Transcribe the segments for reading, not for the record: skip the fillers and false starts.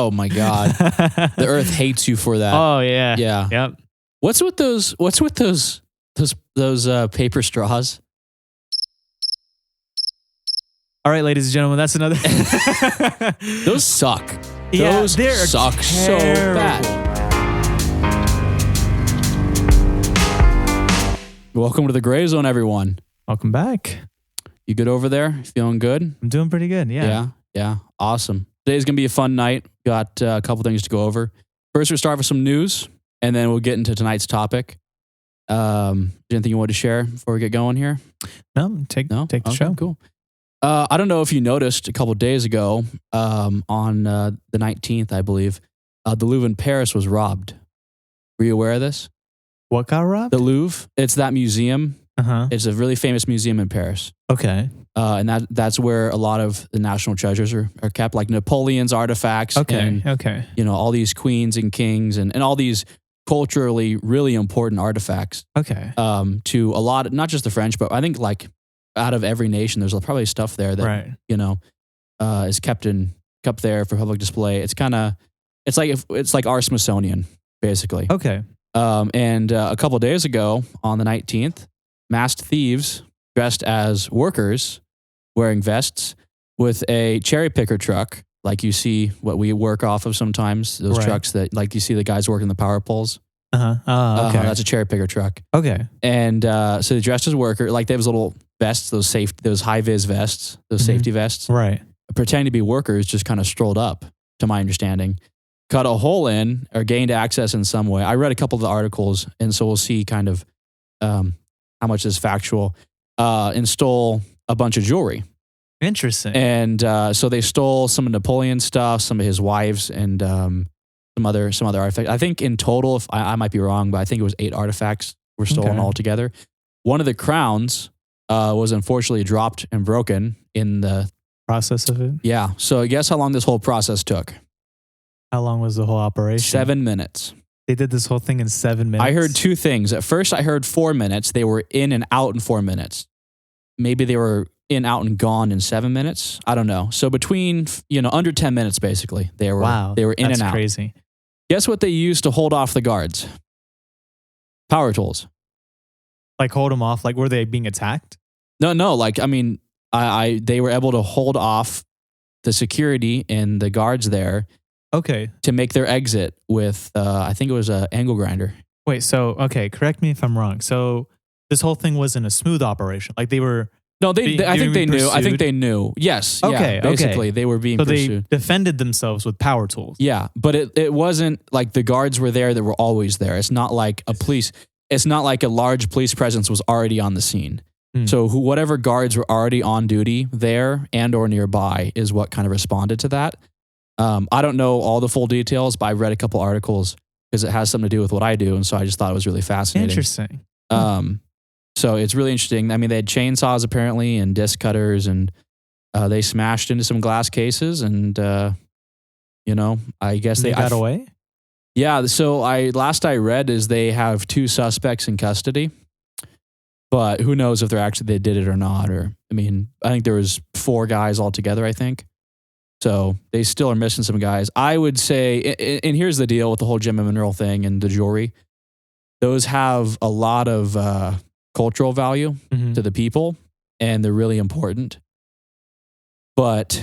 Oh my God. The earth hates you for that. Oh yeah. Yeah. Yep. What's with those paper straws? All right, ladies and gentlemen, that's another. Those suck. Yeah, Those they're suck so bad. Welcome to the Gray Zone, everyone. Welcome back. You good over there? Feeling good? I'm doing pretty good. Yeah. Yeah. Awesome. Today's going to be a fun night. Got a couple things to go over. First, we'll start with some news, and then we'll get into tonight's topic. Anything you want to share before we get going here? No, take the Okay, show. Cool. I don't know if you noticed a couple of days ago, on the 19th, I believe, the Louvre in Paris was robbed. Were you aware of this? What got robbed? The Louvre, it's that museum. Uh-huh. It's a really famous museum in Paris. Okay. And that's where a lot of the national treasures are kept, like Napoleon's artifacts. Okay. And, all these queens and kings and all these culturally really important artifacts. Okay. To a lot, not just the French, but I think like out of every nation, there's probably stuff there that, is kept there for public display. It's like our Smithsonian, basically. Okay. And a couple of days ago on the 19th, masked thieves dressed as workers wearing vests with a cherry picker truck, like you see what we work off of sometimes, those trucks that like you see the guys working the power poles. Okay. That's a cherry picker truck. Okay. And so they dressed as worker, like they have those little vests, those high vis vests, those safety vests. Right. Pretending to be workers, just kind of strolled up, to my understanding, cut a hole in or gained access in some way. I read a couple of the articles, and so we'll see kind of how much is factual. And stole a bunch of jewelry. Interesting. And so they stole some of Napoleon's stuff, some of his wives, and some other artifacts. I think in total, if I might be wrong, but I think it was 8 artifacts were stolen altogether. One of the crowns was unfortunately dropped and broken in the process of it. Yeah. So guess how long this whole process took? How long was the whole operation? 7 minutes. They did this whole thing in 7 minutes? I heard 2 things. At first, I heard 4 minutes. They were in and out in 4 minutes. Maybe they were in, out, and gone in 7 minutes. I don't know. So between, under 10 minutes, basically, they were in and out. That's crazy. Guess what they used to hold off the guards? Power tools. Like hold them off? Like were they being attacked? No. Like, I mean, they were able to hold off the security and the guards there. Okay. To make their exit with, I think it was an angle grinder. Wait, so, okay, correct me if I'm wrong. So this whole thing wasn't a smooth operation. Like they were... No, I think they knew. I think they knew. Yes. Okay. Yeah, basically, they were being pursued. They defended themselves with power tools. Yeah, but it wasn't like the guards were there that were always there. It's not like it's not like a large police presence was already on the scene. So whatever guards were already on duty there and or nearby is what kind of responded to that. I don't know all the full details, but I read a couple articles because it has something to do with what I do. And so I just thought it was really fascinating. Interesting. So it's really interesting. I mean, they had chainsaws apparently and disc cutters, and they smashed into some glass cases, and I guess they got away. Yeah. So last I read is they have 2 suspects in custody, but who knows if they did it or not? Or I mean, I think there was 4 guys altogether, I think. So they still are missing some guys. I would say, and here's the deal with the whole gem and mineral thing and the jewelry. Those have a lot of cultural value to the people, and they're really important. But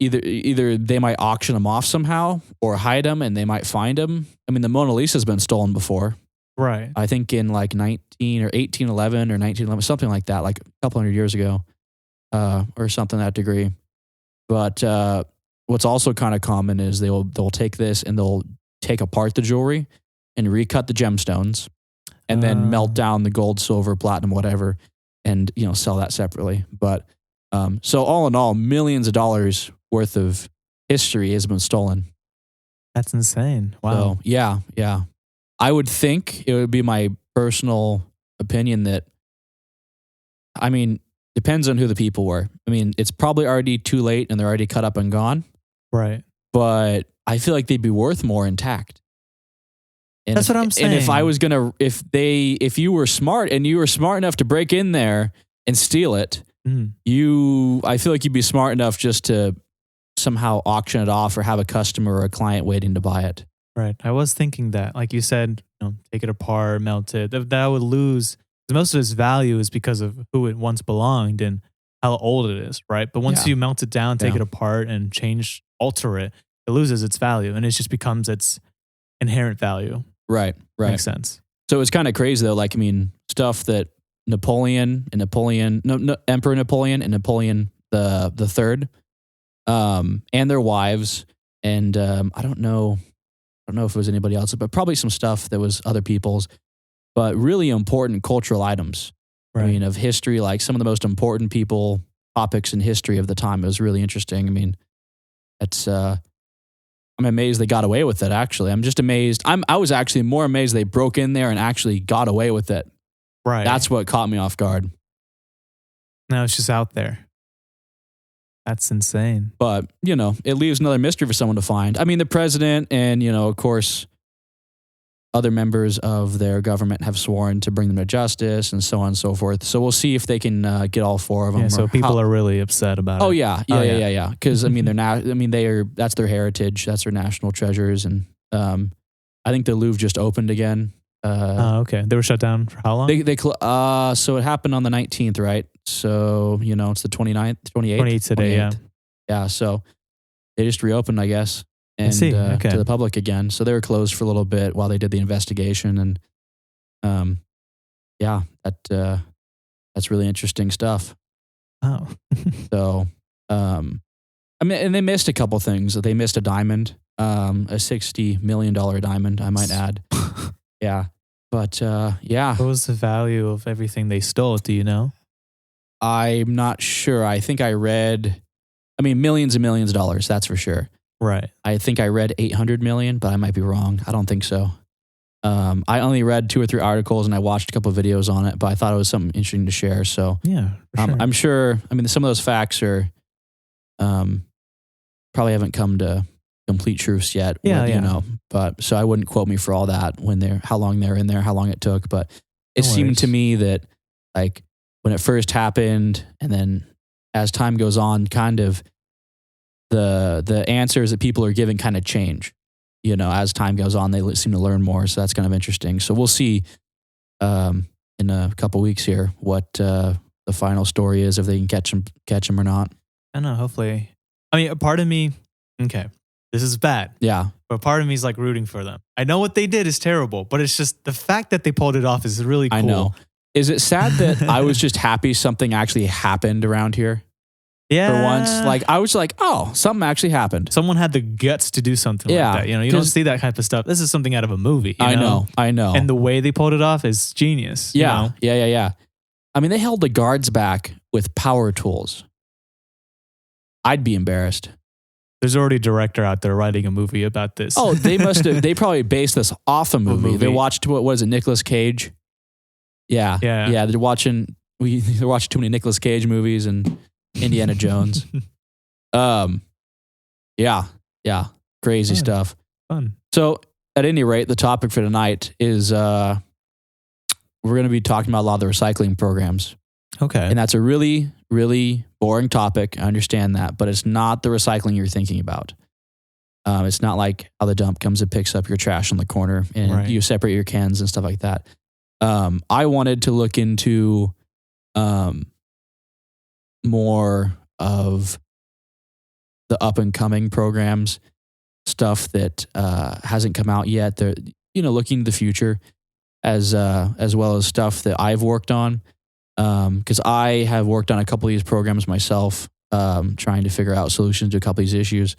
either they might auction them off somehow or hide them, and they might find them. I mean, the Mona Lisa's been stolen before. Right. I think in like 1811 or 1911, something like that, like a couple hundred years ago, or something to that degree. But what's also kind of common is they'll take this and they'll take apart the jewelry and recut the gemstones and then melt down the gold, silver, platinum, whatever, and sell that separately. But so all in all, millions of dollars worth of history has been stolen. That's insane. Wow. So, yeah. I would think it would be my personal opinion that, I mean, depends on who the people were. I mean, it's probably already too late and they're already cut up and gone. Right. But I feel like they'd be worth more intact. And that's what I'm saying. And if I was gonna, if you were smart and you were smart enough to break in there and steal it, I feel like you'd be smart enough just to somehow auction it off or have a customer or a client waiting to buy it. Right. I was thinking that, like you said, take it apart, melt it. That would lose, 'cause most of its value is because of who it once belonged and how old it is, right? But once Yeah. you melt it down, take Yeah. it apart and alter it, it loses its value and it just becomes its inherent value. Right. Makes sense. So it's kind of crazy though. Like, I mean, stuff that Emperor Napoleon and Napoleon the Third, and their wives, and I don't know if it was anybody else, but probably some stuff that was other people's, but really important cultural items. Right. I mean, of history, like some of the most important topics in history of the time. It was really interesting. I mean, it's I'm amazed they got away with it. Actually, I'm just amazed. I was actually more amazed they broke in there and actually got away with it. Right. That's what caught me off guard. Now it's just out there. That's insane. But, it leaves another mystery for someone to find. I mean, the president and, of course, other members of their government have sworn to bring them to justice and so on and so forth. So we'll see if they can get all four of them. Yeah, so people are really upset about Oh, it. yeah. Because, I mean, that's their heritage. That's their national treasures. And I think the Louvre just opened again. Okay. They were shut down for how long? So it happened on the 19th, right? So, it's the 29th, 28th? 28th today, 28th. Yeah, so they just reopened, I guess, and Okay. to the public again. So they were closed for a little bit while they did the investigation. And that's really interesting stuff. Oh. So, I mean, and they missed a couple things. They missed a diamond, a $60 million diamond, I might add. Yeah. But yeah. What was the value of everything they stole? Do you know? I'm not sure. I think I read, millions and millions of dollars, that's for sure. Right. I think I read 800 million, but I might be wrong. I don't think so. I only read 2 or 3 articles and I watched a couple of videos on it, but I thought it was something interesting to share. So yeah, for sure. I'm sure, some of those facts are, probably haven't come to complete truths yet. Yeah. But so I wouldn't quote me for all that how long they're in there, how long it took. But it seemed to me that like when it first happened and then as time goes on, kind of the answers that people are giving kind of change. As time goes on, they seem to learn more. So that's kind of interesting. So we'll see in a couple weeks here what the final story is, if they can catch him or not. I don't know. Hopefully. A part of me, okay, this is bad. Yeah. But part of me is like rooting for them. I know what they did is terrible, but it's just the fact that they pulled it off is really cool. I know. Is it sad that I was just happy something actually happened around here? Yeah. For once, like I was like, oh, something actually happened. Someone had the guts to do something like that. You don't see that kind of stuff. This is something out of a movie. I know. And the way they pulled it off is genius. Yeah. Yeah. They held the guards back with power tools. I'd be embarrassed. There's already a director out there writing a movie about this. Oh, they must have. They probably based this off a movie. They watched what was it? Nicolas Cage. Yeah. They're watching too many Nicolas Cage movies and Indiana Jones. Yeah. Crazy stuff. Fun. So at any rate, the topic for tonight is we're going to be talking about a lot of the recycling programs. Okay. And that's a really, really boring topic. I understand that, but it's not the recycling you're thinking about. It's not like how the dump comes and picks up your trash on the corner and you separate your cans and stuff like that. I wanted to look into more of the up and coming programs, stuff that hasn't come out yet. They're looking to the future, as well as stuff that I've worked on. Because I have worked on a couple of these programs myself, trying to figure out solutions to a couple of these issues.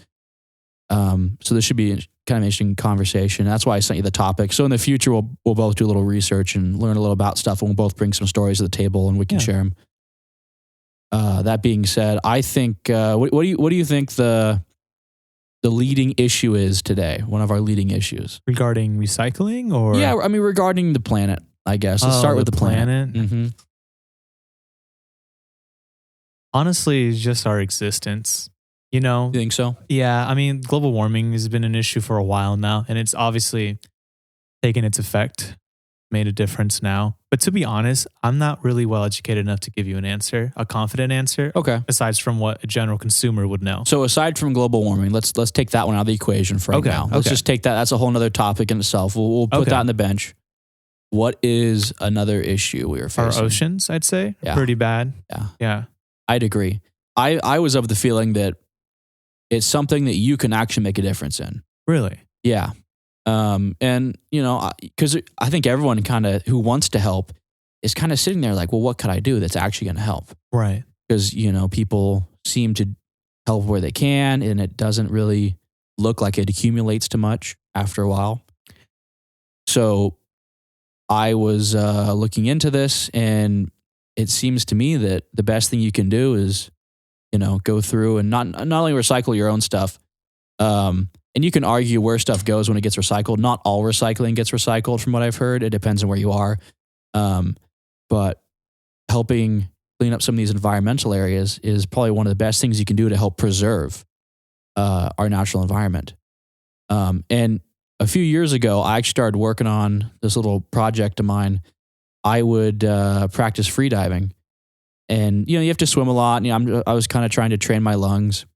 So this should be kind of an interesting conversation. That's why I sent you the topic. So in the future, we'll both do a little research and learn a little about stuff, and we'll both bring some stories to the table, and we can share them. That being said, I think what do you think the leading issue is today? One of our leading issues regarding recycling, or regarding the planet. I guess let's start with the planet. Mm-hmm. Honestly, it's just our existence. You think so? Yeah, global warming has been an issue for a while now, and it's obviously taken its effect. made a difference now. But to be honest, I'm not really well educated enough to give you an answer, a confident answer, Okay. aside from what a general consumer would know. So aside from global warming, let's take that one out of the equation for right Okay, now. Let's okay. just take that. That's a whole nother topic in itself. We'll put Okay. that on the bench. What is another issue we are Our facing? oceans, I'd say, Yeah. pretty bad. Yeah. Yeah. I'd agree. I was of the feeling that it's something that you can actually make a difference in. Really? Yeah. And, because I think everyone who wants to help is kind of sitting there like, well, what could I do that's actually going to help? Right. Because, people seem to help where they can, and it doesn't really look like it accumulates too much after a while. So I was looking into this, and it seems to me that the best thing you can do is, go through and not only recycle your own stuff, and you can argue where stuff goes when it gets recycled. Not all recycling gets recycled from what I've heard. It depends on where you are. But helping clean up some of these environmental areas is probably one of the best things you can do to help preserve our natural environment. And a few years ago, I actually started working on this little project of mine. I would practice free diving. And, you have to swim a lot. And, I was kind of trying to train my lungs.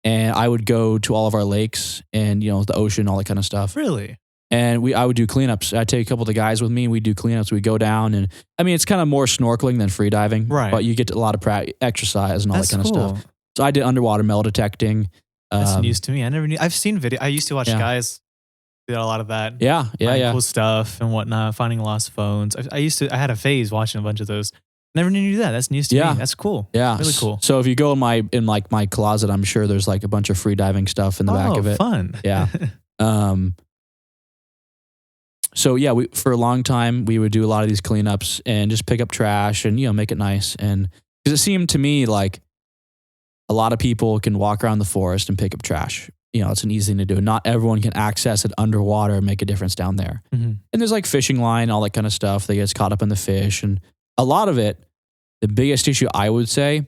And I would go to all of our lakes and, the ocean, all that kind of stuff. Really? And I would do cleanups. I'd take a couple of the guys with me, and we'd do cleanups. We'd go down, and it's kind of more snorkeling than free diving. Right. But you get a lot of exercise and all That's that kind cool. of stuff. So I did underwater metal detecting. That's news to me. I never knew. I've seen video. I used to watch Yeah. guys do a lot of that. Yeah. Finding cool stuff and whatnot, finding lost phones. I had a phase watching a bunch of those. Never knew you do that. That's news to me. That's cool. Yeah. Really cool. So if you go in my closet, I'm sure there's like a bunch of free diving stuff in the back of it. Fun. Yeah. So yeah, for a long time we would do a lot of these cleanups and just pick up trash and make it nice. And because it seemed to me like a lot of people can walk around the forest and pick up trash. It's an easy thing to do. Not everyone can access it underwater and make a difference down there. Mm-hmm. And there's like fishing line, all that kind of stuff that gets caught up in the fish. And a lot of it, the biggest issue I would say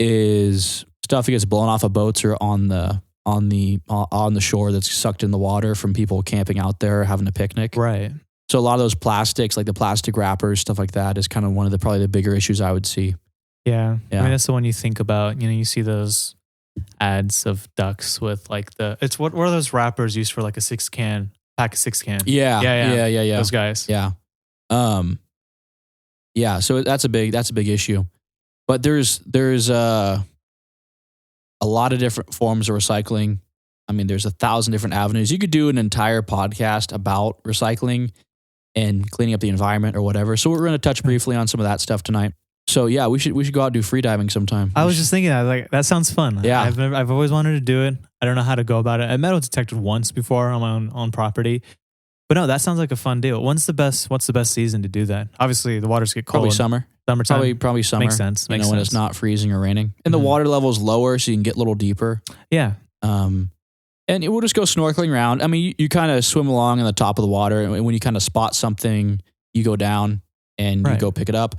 is stuff that gets blown off of boats or on the shore that's sucked in the water from people camping out there having a picnic. Right. So a lot of those plastics, like the plastic wrappers, stuff like that, is kind of one of probably the bigger issues I would see. Yeah. Yeah. I mean, that's the one you think about. You see those ads of ducks with like what are those wrappers used for like a pack of 6 can? Yeah. Those guys. Yeah. Yeah. So that's a big issue. But there's a lot of different forms of recycling. I mean, there's 1,000 different avenues. You could do an entire podcast about recycling and cleaning up the environment or whatever. So we're going to touch briefly on some of that stuff tonight. So yeah, we should go out and do free diving sometime. I was just thinking, that sounds fun. Yeah. I've always wanted to do it. I don't know how to go about it. I metal detected once before on my own property. But no, that sounds like a fun deal. What's the best season to do that? Obviously, the waters get cold. Probably summer. Summertime. Probably summer. Makes sense. When it's not freezing or raining. And the water level is lower, so you can get a little deeper. Yeah. And we'll just go snorkeling around. I mean, you kind of swim along on the top of the water, and when you kind of spot something, you go down and you go pick it up.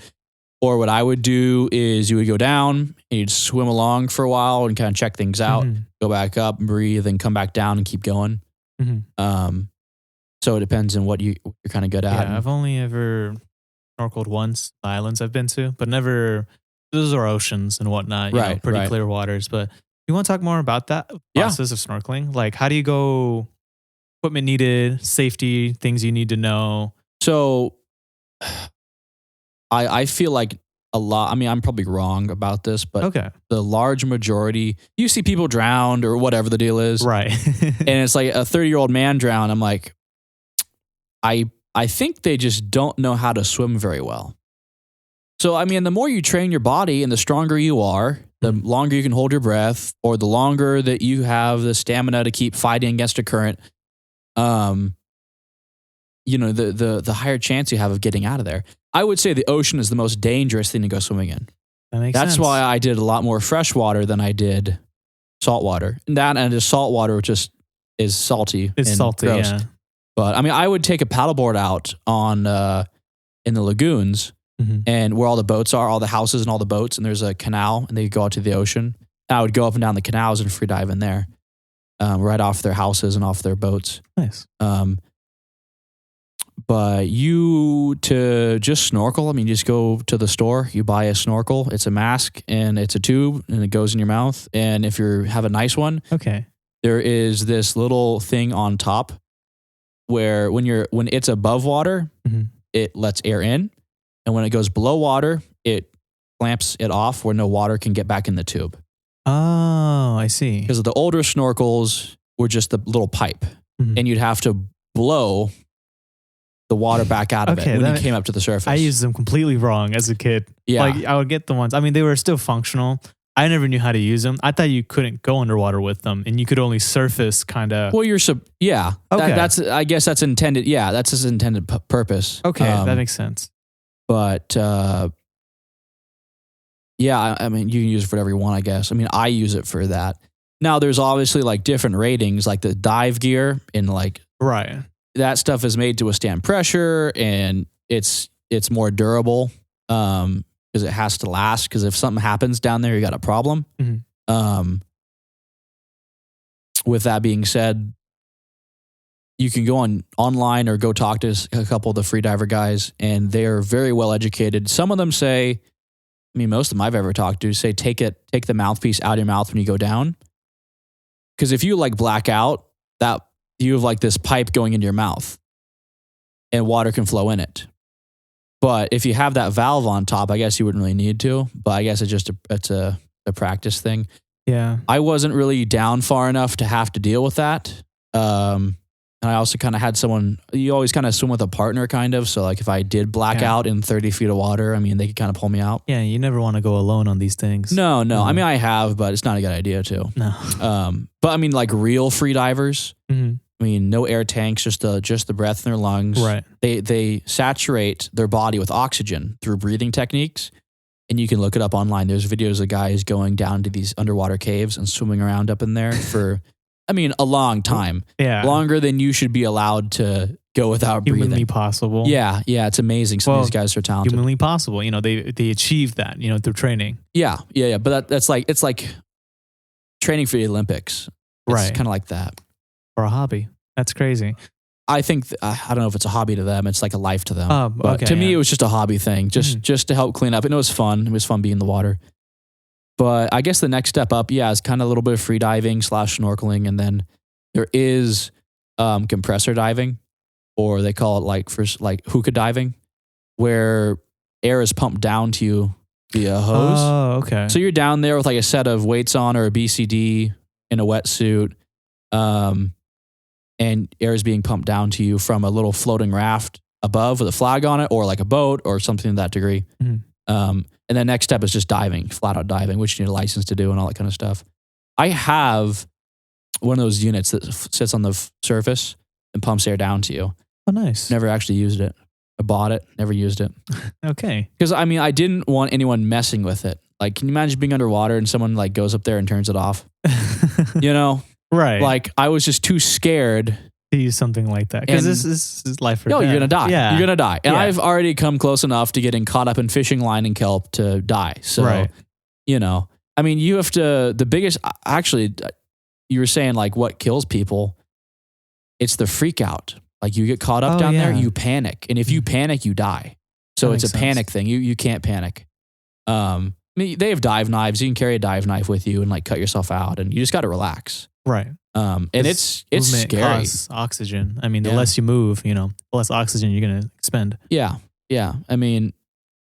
Or what I would do is you would go down and you'd swim along for a while and kind of check things out, go back up, breathe, and come back down and keep going. Mm-hmm. So it depends on what you're kind of good at. Yeah, I've only ever snorkeled once, the islands I've been to, but never, those are oceans and whatnot, pretty clear waters. But you want to talk more about that process of snorkeling? Like, how do you go, equipment needed, safety, things you need to know? So I feel like a lot, I mean, I'm probably wrong about this, but the large majority, you see people drowned or whatever the deal is. Right. And it's like a 30-year-old man drowned. I'm like, I think they just don't know how to swim very well. So, I mean, the more you train your body and the stronger you are, the longer you can hold your breath, or the longer that you have the stamina to keep fighting against a current, the higher chance you have of getting out of there. I would say the ocean is the most dangerous thing to go swimming in. That's why I did a lot more freshwater than I did saltwater. And the saltwater just is salty. It's salty, gross. yeah. But I mean, I would take a paddleboard out in the lagoons and where all the boats are, all the houses and all the boats, and there's a canal, and they go out to the ocean. And I would go up and down the canals and free dive in there, right off their houses and off their boats. Nice. But to just snorkel, I mean, you just go to the store, you buy a snorkel. It's a mask and it's a tube and it goes in your mouth. And if you have a nice one, okay, there is this little thing on top where when it's above water, it lets air in. And when it goes below water, it clamps it off where no water can get back in the tube. Oh, I see. Because the older snorkels were just the little pipe and you'd have to blow the water back out of it when you came up to the surface. I used them completely wrong as a kid. Yeah. Like I would get the ones, I mean, they were still functional. I never knew how to use them. I thought you couldn't go underwater with them and you could only surface kind of. Well, yeah. Okay. I guess that's intended. Yeah, that's his intended purpose. Okay, that makes sense. But yeah, I mean, you can use it for whatever you want, I guess. I mean, I use it for that. Now, there's obviously like different ratings, like the dive gear and like right. That stuff is made to withstand pressure and it's more durable because it has to last. Because if something happens down there, you got a problem. With that being said, you can go online or go talk to a couple of the freediver guys, and they're very well educated. Some of them say, I mean, most of them I've ever talked to say, take the mouthpiece out of your mouth when you go down. Because if you like black out, that you have like this pipe going into your mouth and water can flow in it. But if you have that valve on top, I guess you wouldn't really need to, but I guess it's a practice thing. Yeah. I wasn't really down far enough to have to deal with that. And I also kind of had someone, you always kind of swim with a partner kind of. So like if I did black out in 30 feet of water, I mean, they could kind of pull me out. Yeah. You never want to go alone on these things. No. I mean, I have, but it's not a good idea to. No. But I mean, like real free divers, I mean, no air tanks, just the breath in their lungs. Right. They saturate their body with oxygen through breathing techniques. And you can look it up online. There's videos of guys going down to these underwater caves and swimming around up in there for, I mean, a long time. Yeah. Longer than you should be allowed to go without breathing. Humanly possible. Yeah. It's amazing. Some of these guys are talented. Humanly possible. You know, they achieve that, you know, through training. Yeah. But that's like, it's like training for the Olympics. It's kind of like that. For a hobby. That's crazy. I think, I don't know if it's a hobby to them. It's like a life to them. But to me, it was just a hobby thing, just to help clean up. And it was fun. It was fun being in the water. But I guess the next step up, is kind of a little bit of free diving / snorkeling. And then there is compressor diving, or they call it like hookah diving, where air is pumped down to you via a hose. Oh, okay. So you're down there with like a set of weights on or a BCD in a wetsuit. And air is being pumped down to you from a little floating raft above with a flag on it, or like a boat or something to that degree. And then next step is just diving, flat out diving, which you need a license to do and all that kind of stuff. I have one of those units that sits on the surface and pumps air down to you. Oh, nice. Never actually used it. I bought it, never used it. Okay. Because I mean, I didn't want anyone messing with it. Like, can you imagine being underwater and someone like goes up there and turns it off? You know? Right. Like, I was just too scared to use something like that. Because this is life or death. No, you're going to die. Yeah. You're going to die. And I've already come close enough to getting caught up in fishing line and kelp to die. So, you know, I mean, you have to, the biggest, actually, you were saying like what kills people, it's the freak out. Like you get caught up down there, you panic. And if you panic, you die. So it's a panic thing. You can't panic. I mean, they have dive knives. You can carry a dive knife with you and like cut yourself out, and you just got to relax. Right. And it's scary. Oxygen. I mean, the less you move, you know, the less oxygen you're going to expend. Yeah. I mean,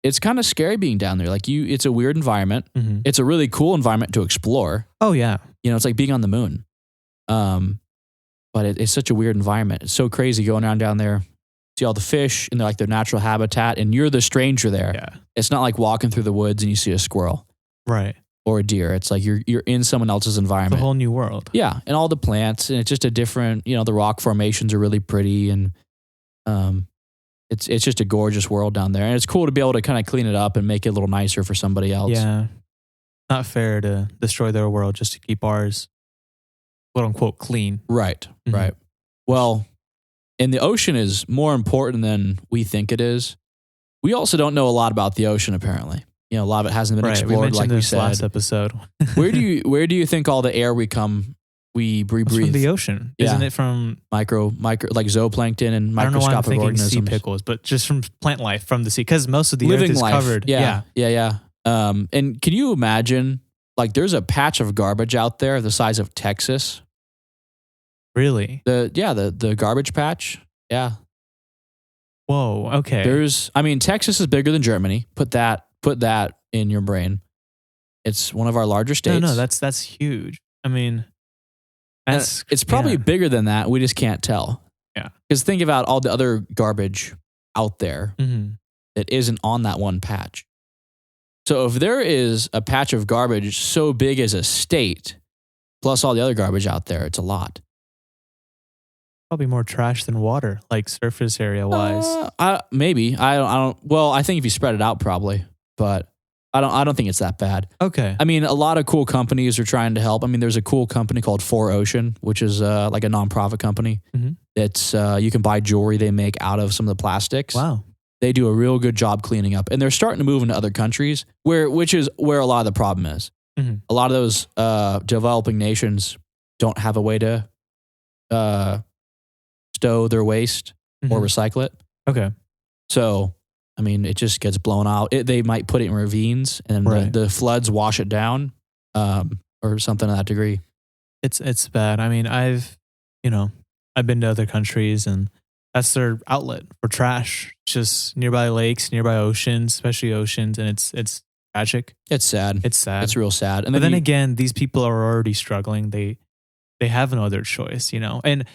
it's kind of scary being down there. Like it's a weird environment. It's a really cool environment to explore. Oh yeah. You know, it's like being on the moon. But it's such a weird environment. It's so crazy going around down there, see all the fish and they're like their natural habitat, and you're the stranger there. Yeah. It's not like walking through the woods and you see a squirrel. Right. Or a deer. It's like you're in someone else's environment. It's a whole new world. Yeah. And all the plants, and it's just a different, you know, the rock formations are really pretty, and it's just a gorgeous world down there. And it's cool to be able to kind of clean it up and make it a little nicer for somebody else. Yeah. Not fair to destroy their world just to keep ours, quote unquote, clean. Right. Right. Well, and the ocean is more important than we think it is. We also don't know a lot about the ocean, apparently. You know, a lot of it hasn't been explored, like we said. Last episode. Where do you think all the air we come we breathe. It's from the ocean, isn't it? From micro like zooplankton and microscopic I don't know why I'm thinking organisms. Sea pickles, but just from plant life from the sea, because most of the living earth is life. covered. Yeah. And can you imagine? Like, there's a patch of garbage out there the size of Texas. Really? The garbage patch. Yeah. Whoa. Okay. Texas is bigger than Germany. Put that in your brain. It's one of our larger states. No, that's huge. I mean, it's probably bigger than that. We just can't tell. Yeah. Because think about all the other garbage out there that isn't on that one patch. So if there is a patch of garbage so big as a state, plus all the other garbage out there, it's a lot. Probably more trash than water, like surface area wise. Maybe. I don't. Well, I think if you spread it out, probably. But I don't think it's that bad. Okay. I mean, a lot of cool companies are trying to help. I mean, there's a cool company called 4Ocean, which is like a nonprofit company. That's you can buy jewelry they make out of some of the plastics. Wow. They do a real good job cleaning up, and they're starting to move into other countries, which is where a lot of the problem is. A lot of those developing nations don't have a way to stow their waste or recycle it. Okay. So, I mean, it just gets blown out. They might put it in ravines, and the floods wash it down, or something to that degree. It's bad. I mean, I've been to other countries, and that's their outlet for trash. Just nearby lakes, nearby oceans, especially oceans, and it's tragic. It's sad. It's real sad. And then again, these people are already struggling. They have no other choice, And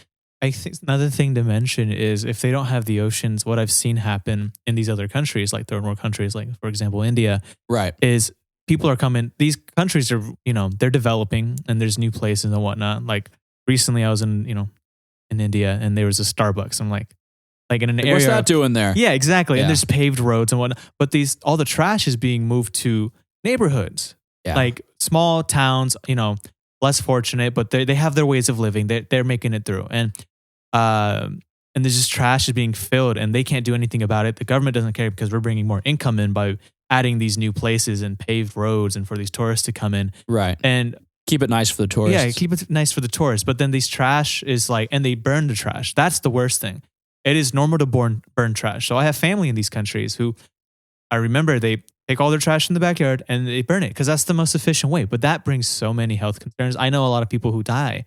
I think another thing to mention is if they don't have the oceans, what I've seen happen in these other countries, like third world countries, like for example India, is people are coming. These countries are, they're developing, and there's new places and whatnot. Like recently, I was in India, and there was a Starbucks. I'm like in an area. What's that doing there? Yeah, exactly. Yeah. And there's paved roads and whatnot. But all the trash is being moved to neighborhoods, like small towns. Less fortunate, but they have their ways of living. They're making it through, and there's just trash is being filled, and they can't do anything about it. The government doesn't care because we're bringing more income in by adding these new places and paved roads, and for these tourists to come in, right? And keep it nice for the tourists. Yeah, keep it nice for the tourists. But then these trash is and they burn the trash. That's the worst thing. It is normal to burn trash. So I have family in these countries who I remember they take all their trash in the backyard and they burn it because that's the most efficient way. But that brings so many health concerns. I know a lot of people who die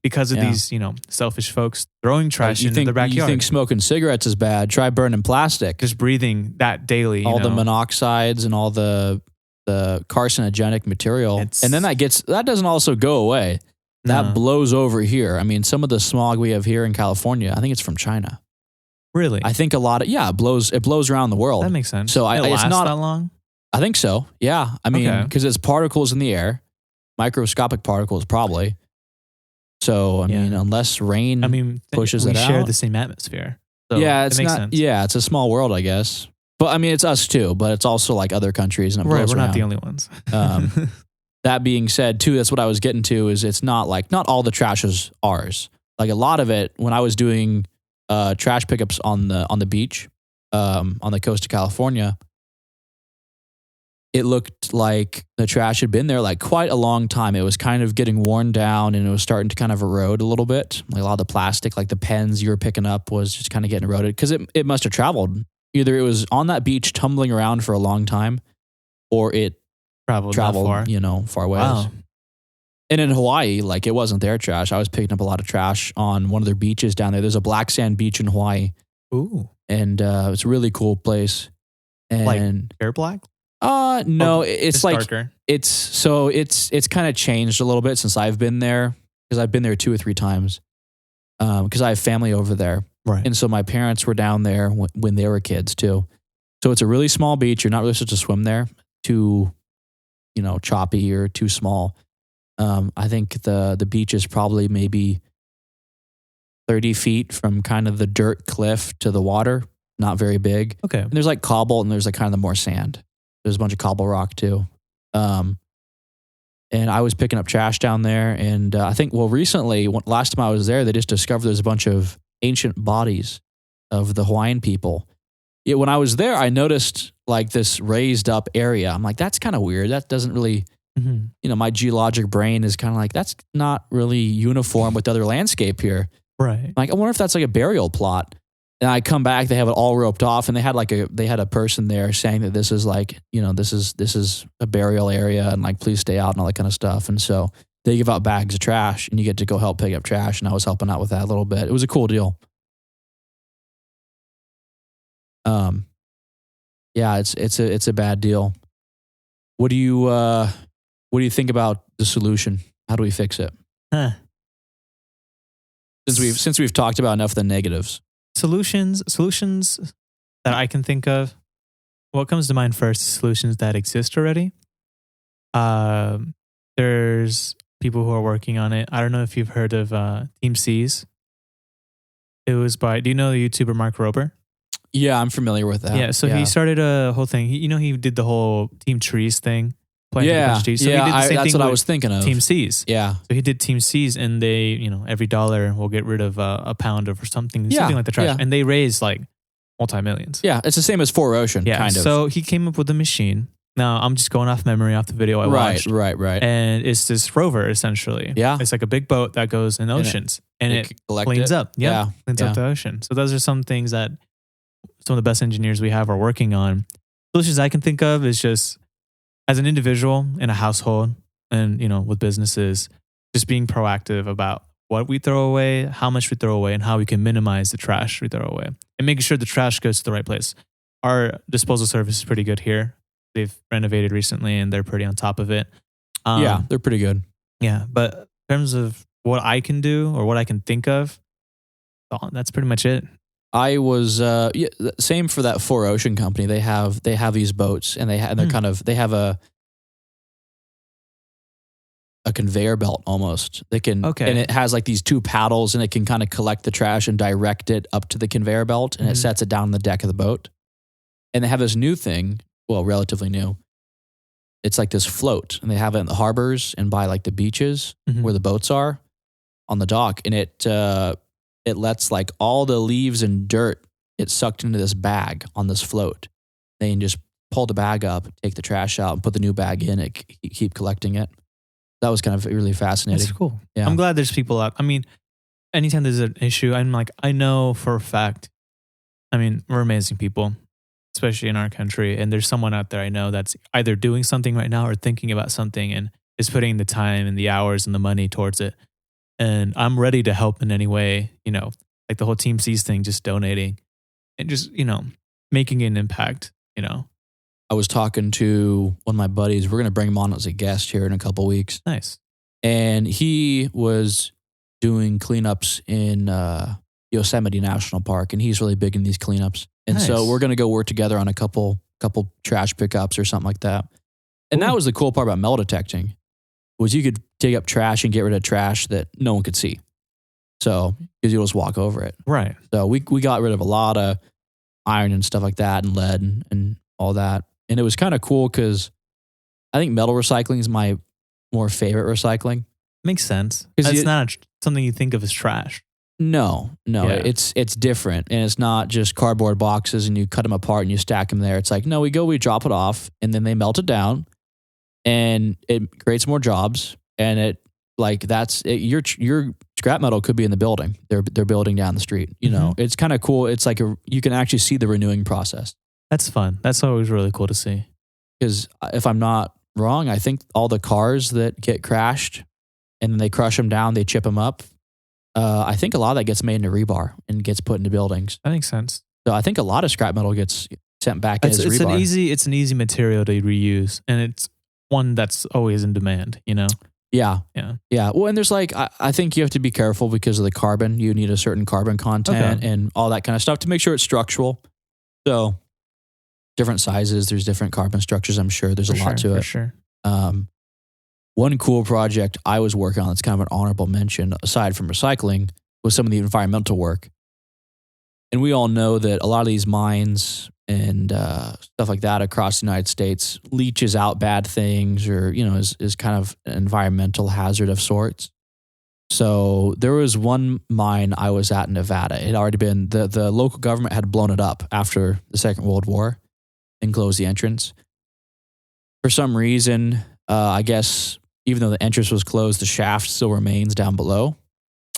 because of these, selfish folks throwing trash into their backyard. You think smoking cigarettes is bad? Try burning plastic. Just breathing that daily. All the monoxides and all the carcinogenic material. And then that doesn't also go away. That blows over here. I mean, some of the smog we have here in California, I think it's from China. Really? I think a lot of, it blows around the world. That makes sense. So it's not that long? I think so. Yeah. I mean, because it's particles in the air, microscopic particles probably. So, I mean, unless rain pushes it out. We share the same atmosphere. So it makes sense. Yeah, it's a small world, I guess. But I mean, it's us too, but it's also like other countries. And we're not the only ones. That being said, too, that's what I was getting to is it's not all the trash is ours. Like a lot of it, when I was doing trash pickups on the beach, on the coast of California, it looked like the trash had been there like quite a long time. It was kind of getting worn down and it was starting to kind of erode a little bit. Like a lot of the plastic, like the pens you were picking up was just kind of getting eroded because it must have traveled. Either it was on that beach tumbling around for a long time or it traveled far away. Wow. And in Hawaii, like it wasn't their trash. I was picking up a lot of trash on one of their beaches down there. There's a black sand beach in Hawaii. Ooh. And it's a really cool place. And like pure black? No, it's like darker. It's kind of changed a little bit since I've been there because I've been there 2 or 3 times. Because I have family over there. Right. And so my parents were down there when they were kids too. So it's a really small beach. You're not really supposed to swim there. Too, choppy or too small. I think the beach is probably maybe 30 feet from kind of the dirt cliff to the water. Not very big. Okay. And there's like cobble and there's like kind of more sand. There's a bunch of cobble rock too. And I was picking up trash down there. And I think, recently, last time I was there, they just discovered there's a bunch of ancient bodies of the Hawaiian people. Yeah, when I was there, I noticed like this raised up area. I'm like, that's kind of weird. That doesn't really you know, my geologic brain is kind of like, that's not really uniform with the other landscape here. Right. Like, I wonder if that's like a burial plot. And I come back, they have it all roped off, and they had a person there saying that this is like, you know, this is a burial area, and like, please stay out and all that kind of stuff. And so they give out bags of trash, and you get to go help pick up trash. And I was helping out with that a little bit. It was a cool deal. Yeah, it's a bad deal. What do you think about the solution? How do we fix it? Since we've talked about enough of the negatives. Solutions that I can think of. What comes to mind first is solutions that exist already. There's people who are working on it. I don't know if you've heard of Team Seas. It was do you know the YouTuber Mark Rober? Yeah, I'm familiar with that. Yeah, so he started a whole thing. He did the whole Team Trees thing. Yeah, so he did the same that's thing what I was thinking of. Team Seas. Yeah. So he did Team Seas, and they, every dollar will get rid of a pound of something like the trash. Yeah. And they raise like multi-millions. Yeah, it's the same as 4Ocean, kind of. So he came up with a machine. Now, I'm just going off memory off the video I watched. Right. And it's this rover, essentially. Yeah. It's like a big boat that goes in oceans. And it cleans up. Yeah. Cleans up the ocean. So those are some things that some of the best engineers we have are working on. Solutions I can think of is just, as an individual in a household and, with businesses, just being proactive about what we throw away, how much we throw away, and how we can minimize the trash we throw away. And making sure the trash goes to the right place. Our disposal service is pretty good here. They've renovated recently and they're pretty on top of it. Yeah, they're pretty good. Yeah, but in terms of what I can do or what I can think of, that's pretty much it. I was same for that 4Ocean company. They have these boats, and they have a conveyor belt almost. They can, and it has like these two paddles, and it can kind of collect the trash and direct it up to the conveyor belt, and it sets it down on the deck of the boat. And they have this new thing, well, relatively new. It's like this float, and they have it in the harbors and by like the beaches where the boats are on the dock, and it lets like all the leaves and dirt get sucked into this bag on this float. They can just pull the bag up, take the trash out, and put the new bag in it, keep collecting it. That was kind of really fascinating. That's cool. Yeah. I'm glad there's people out. I mean, anytime there's an issue, I'm like, I know for a fact, we're amazing people, especially in our country. And there's someone out there I know that's either doing something right now or thinking about something and is putting the time and the hours and the money towards it. And I'm ready to help in any way, like the whole Team Seas thing, just donating and just, making an impact, I was talking to one of my buddies. We're going to bring him on as a guest here in a couple of weeks. Nice. And he was doing cleanups in Yosemite National Park, and he's really big in these cleanups. And so we're going to go work together on a couple trash pickups or something like that. And that was the cool part about metal detecting, was you could take up trash and get rid of trash that no one could see. So, because you'll just walk over it. Right. So we got rid of a lot of iron and stuff like that, and lead and all that. And it was kind of cool because I think metal recycling is my more favorite recycling. Makes sense. It's not something you think of as trash. No, it's different. And it's not just cardboard boxes and you cut them apart and you stack them there. It's like, no, we drop it off, and then they melt it down, and it creates more jobs. And it, like, that's it, your scrap metal could be in the building. They're building down the street. It's kind of cool. It's like you can actually see the renewing process. That's fun. That's always really cool to see. Because if I'm not wrong, I think all the cars that get crashed and then they crush them down, they chip them up. I think a lot of that gets made into rebar and gets put into buildings. That makes sense. So I think a lot of scrap metal gets sent back as rebar. It's an easy material to reuse, and it's one that's always in demand. Yeah. Well, and there's like, I think you have to be careful because of the carbon. You need a certain carbon content and all that kind of stuff to make sure it's structural. So different sizes, there's different carbon structures. I'm sure there's a lot to it. For sure. One cool project I was working on that's kind of an honorable mention, aside from recycling, was some of the environmental work. And we all know that a lot of these mines and stuff like that across the United States leaches out bad things, or is kind of an environmental hazard of sorts. So there was one mine I was at in Nevada. It had already been, the local government had blown it up after the Second World War and closed the entrance. For some reason, I guess even though the entrance was closed, the shaft still remains down below.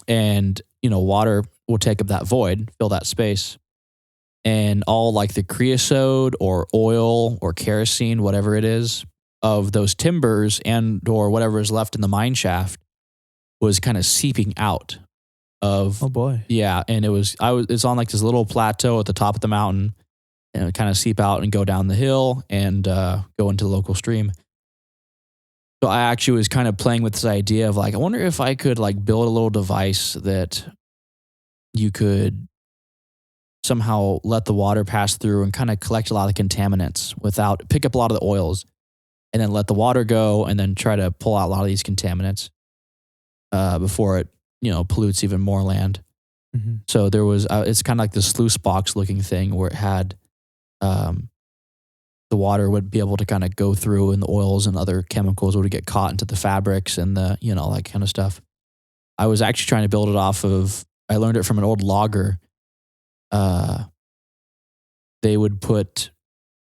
And, water will take up that void, fill that space. And all like the creosote or oil or kerosene, whatever it is, of those timbers and or whatever is left in the mine shaft was kind of seeping out of. Oh boy. Yeah. And it's on like this little plateau at the top of the mountain, and it would kind of seep out and go down the hill and go into the local stream. So I actually was kind of playing with this idea of like, I wonder if I could like build a little device that you could somehow let the water pass through and kind of collect a lot of contaminants pick up a lot of the oils, and then let the water go and then try to pull out a lot of these contaminants before it, pollutes even more land. Mm-hmm. So there was, it's kind of like the sluice box looking thing where it had, the water would be able to kind of go through, and the oils and other chemicals would get caught into the fabrics and the, that kind of stuff. I was actually trying to build it I learned it from an old logger. They would put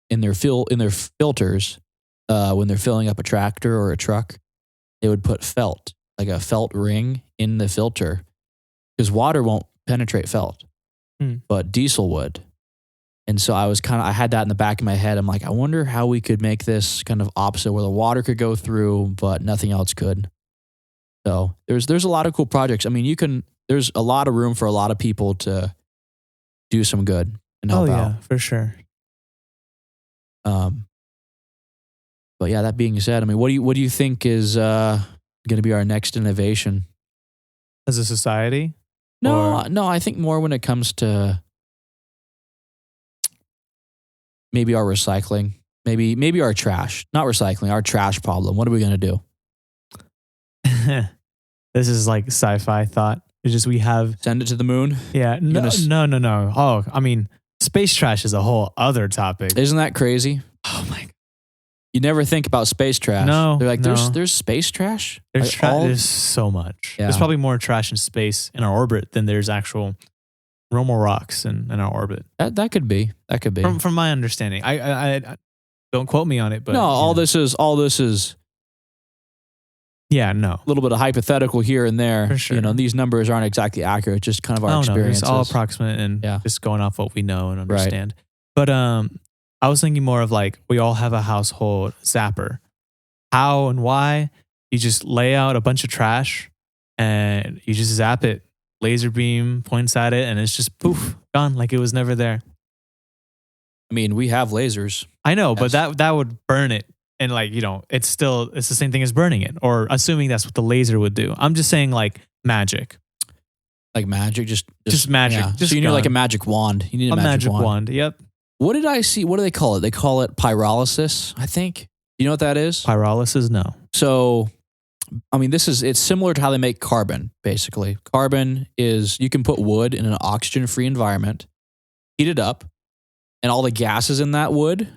in their filters, when they're filling up a tractor or a truck, they would put felt, like a felt ring in the filter, because water won't penetrate felt, but diesel would. And so I had that in the back of my head. I'm like, I wonder how we could make this kind of opposite, where the water could go through, but nothing else could. So there's a lot of cool projects. I mean, there's a lot of room for a lot of people to do some good and help out. Yeah, for sure. But yeah, that being said, I mean, what do you think is going to be our next innovation as a society? No, I think more when it comes to maybe our recycling, maybe our trash, not recycling, our trash problem. What are we going to do? This is like sci-fi thought. It's just send it to the moon. Yeah, no. Oh, I mean, space trash is a whole other topic. Isn't that crazy? Oh my God. You never think about space trash. No, they're like, there's space trash. There's there's so much. Yeah. There's probably more trash in space in our orbit than there's actual normal rocks in our orbit. That could be. From my understanding. I don't quote me on it, but no, all this is. Yeah, no. A little bit of hypothetical here and there. For sure. These numbers aren't exactly accurate, just kind of our experiences. It's all approximate and just going off what we know and understand. Right. But I was thinking more of like, we all have a household zapper. How and why? You just lay out a bunch of trash and you just zap it. Laser beam points at it and it's just poof, gone, like it was never there. I mean, we have lasers. I know, but that would burn it. And like, it's the same thing as burning it, or assuming that's what the laser would do. I'm just saying like magic. Like magic? Just magic. Yeah. Just so you need like a magic wand. You need a magic wand. Yep. What did I see? What do they call it? They call it pyrolysis, I think. You know what that is? Pyrolysis? No. So, I mean, it's similar to how they make carbon, basically. Carbon is, you can put wood in an oxygen-free environment, heat it up, and all the gases in that wood,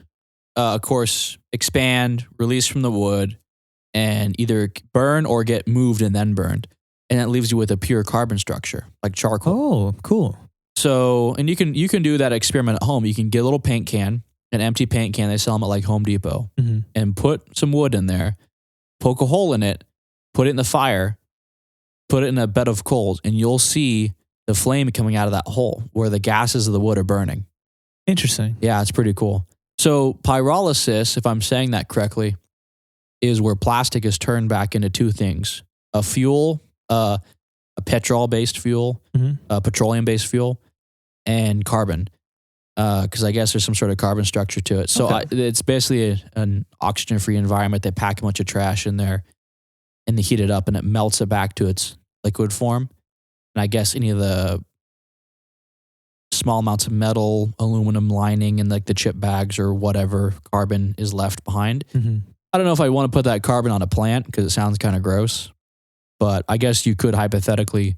of course, expand, release from the wood, and either burn or get moved and then burned. And that leaves you with a pure carbon structure, like charcoal. Oh, cool. So, and you can do that experiment at home. You can get a little paint can, an empty paint can. They sell them at like Home Depot, and put some wood in there, poke a hole in it, put it in the fire, put it in a bed of coals, and you'll see the flame coming out of that hole where the gases of the wood are burning. Interesting. Yeah, it's pretty cool. So pyrolysis, if I'm saying that correctly, is where plastic is turned back into two things: a fuel, a petrol-based fuel, a petroleum-based fuel, and carbon. Because I guess there's some sort of carbon structure to it. So it's basically an oxygen-free environment. They pack a bunch of trash in there, and they heat it up, and it melts it back to its liquid form. And I guess any of the small amounts of metal, aluminum lining, and like the chip bags or whatever carbon is left behind. I don't know if I want to put that carbon on a plant because it sounds kind of gross, but I guess you could hypothetically